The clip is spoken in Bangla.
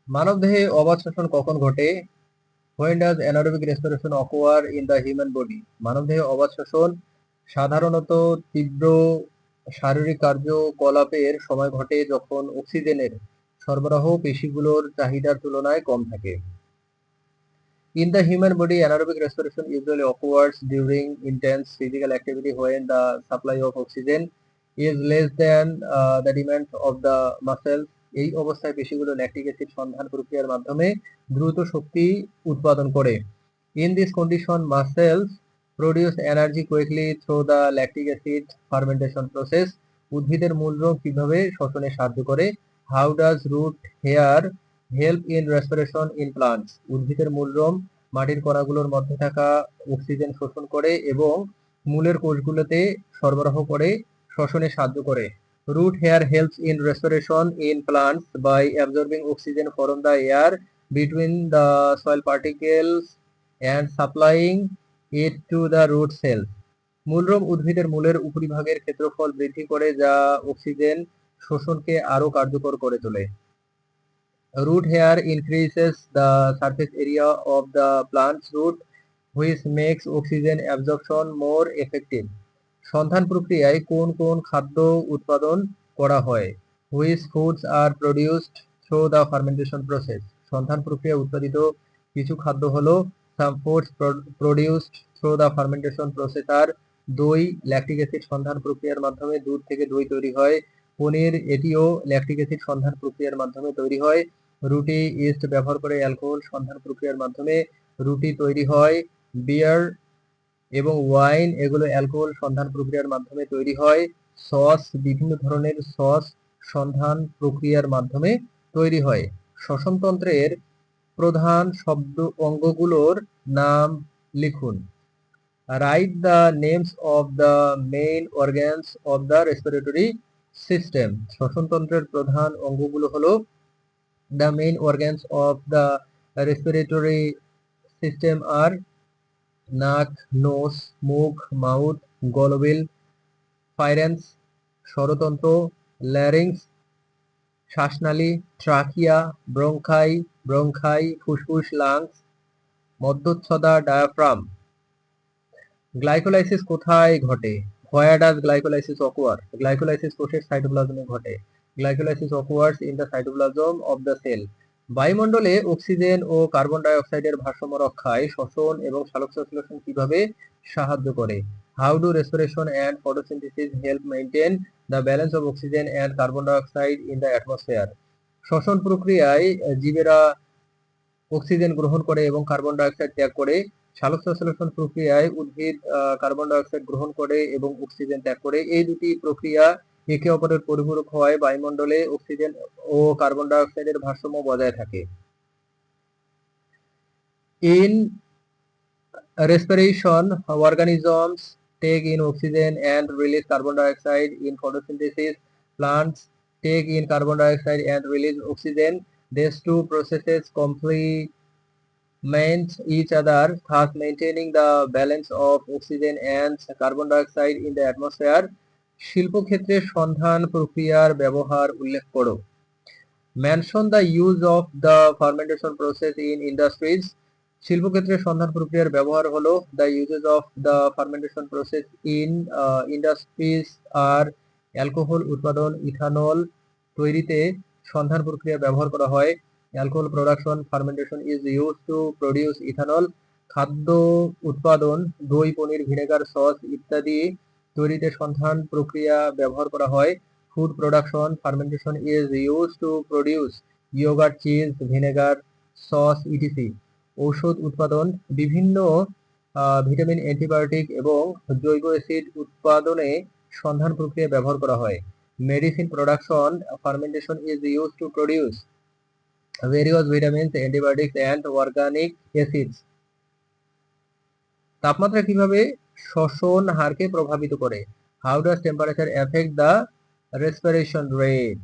মানবদেহে অবাধ শ্বসন কখন ঘটে? When does anaerobic respiration occur in the human body? মানবদেহে অবাধ শ্বসন সাধারণত তীব্র শারীরিক কার্যকলাপের সময় ঘটে যখন অক্সিজেনের সরবরাহ পেশিগুলোর চাহিদার তুলনায় কম থাকে। In the human body, anaerobic respiration usually occurs during intense physical activity when the supply of oxygen is less than the demand of the muscles. এই অবস্থায় পেশিগুলো ল্যাকটিক অ্যাসিড সন্ধান প্রক্রিয়ার মাধ্যমে দ্রুত শক্তি উৎপাদন করে। In this condition, muscles produce energy quickly through the lactic acid fermentation process. উদ্ভিদের মূলরোগ কিভাবে শ্বসনে সাহায্য করে? How does root hair help in respiration in plants? উদ্ভিদের মূলরোম মাটির কণাগুলোর মধ্যে থাকা অক্সিজেন শোষণ করে এবং মূলের কোষগুলোতে সরবরাহ করে শ্বসনে সাহায্য করে। Root hair helps in respiration in plants by absorbing oxygen from the air between the soil particles and supplying it to the root cells. মূলরোম উদ্ভিদের মূলের উপরিভাগের ক্ষেত্রফল বৃদ্ধি করে যা অক্সিজেন শোষণকে আরো কার্যকর করে তোলে। Root hair increases the surface area of the plant's root, which makes oxygen absorption more effective. সন্ধান প্রক্রিয়ায় কোন কোন খাদ্য উৎপাদন করা হয়? Which foods are produced through the fermentation process? সন্ধান প্রক্রিয়ায় উৎপাদিত কিছু খাদ্য হলো some foods produced through the fermentation process are দই ল্যাকটিক অ্যাসিড সন্ধান প্রক্রিয়ার মাধ্যমে দুধ থেকে দই তৈরি হয়। পনির এটিও ল্যাকটিক অ্যাসিড সন্ধান প্রক্রিয়ার মাধ্যমে তৈরি হয়। রুটি ইস্ট ব্যবহার করে অ্যালকোহল সন্ধান প্রক্রিয়ার মাধ্যমে রুটি তৈরি হয়। বিয়ার এবং ওয়াইন এগুলো অ্যালকোহল সন্ধান প্রক্রিয়ার মাধ্যমে তৈরি হয়। সস বিভিন্ন ধরনের সস সন্ধান প্রক্রিয়ার মাধ্যমে তৈরি হয়। শ্বসনতন্ত্রের প্রধান শব্দ অঙ্গগুলোর নাম লিখুন। Write the names of the main organs of the respiratory system. শ্বসনতন্ত্রের প্রধান অঙ্গগুলো হলো The main organs of the respiratory system are নাক, নোজ, মুখ, মাউথ, গলবিল, ফাইরেন্স, স্বরতন্ত্র, ল্যারিংস, শ্বাসনালী, ট্রাকিয়া, ব্রঙ্কাই, ফুসফুস, লাংস, মধ্যচ্ছদা, ডায়াফ্রাম। গ্লাইকোলাইসিস কোথায় ঘটে? Where does glycolysis occur? Glycolysis কোষের সাইটোপ্লাজমে ঘটে। Glycolysis occurs in the cytoplasm of the cell. বায়ুমণ্ডলে অক্সিজেন ও কার্বন ডাই অক্সাইডের ভারসাম্য রক্ষায় শ্বসন এবং সালোকসংশ্লেষণ কিভাবে সাহায্য করে? How do respiration and photosynthesis help maintain the balance of oxygen and carbon dioxide in the atmosphere? শ্বসন প্রক্রিয়ায় জীবেরা অক্সিজেন গ্রহণ করে এবং কার্বন ডাই অক্সাইড ত্যাগ করে। সালোকসংশ্লেষণ প্রক্রিয়ায় উদ্ভিদ কার্বন ডাই অক্সাইড গ্রহণ করে এবং অক্সিজেন ত্যাগ করে। এই দুটি প্রক্রিয়া একে অপরের পরিপূরক হওয়ায় বায়ুমণ্ডলে অক্সিজেন ও কার্বন ডাই অক্সাইডের ভারসাম্য বজায় থাকে। In respiration, organisms take in oxygen and release carbon dioxide. In photosynthesis, plants take in carbon dioxide and release oxygen. These two processes complement each other, thus maintaining the balance of oxygen and carbon dioxide in the atmosphere. শিল্পক্ষেত্রে সন্ধান প্রক্রিয়ার ব্যবহার উল্লেখ করো। Mention the use of the fermentation process in industries. শিল্পক্ষেত্রে সন্ধান প্রক্রিয়ার ব্যবহার হলো the uses of the fermentation process in industries are alcohol উৎপাদন ইথানল তৈরিতে সন্ধান প্রক্রিয়া ব্যবহার করা হয়। Alcohol production fermentation is used to produce ethanol. খাদ্য উৎপাদন দই পনির ভিনেগার সস ইত্যাদি তৈরিতে সন্ধান প্রক্রিয়া ব্যবহার করা হয়। Food production fermentation is used to produce yogurt cheese vinegar sauce etc. ঔষধ উৎপাদন বিভিন্ন ভিটামিন অ্যান্টিবায়োটিক এবং জৈব অ্যাসিড উৎপাদনে সন্ধান প্রক্রিয়া ব্যবহার করা হয়। Medicine production fermentation is used to produce various vitamins antibiotics and organic acids. তাপমাত্রা কিভাবে শ্বসন হারকে প্রভাবিত করে? How does temperature effect the respiration rate?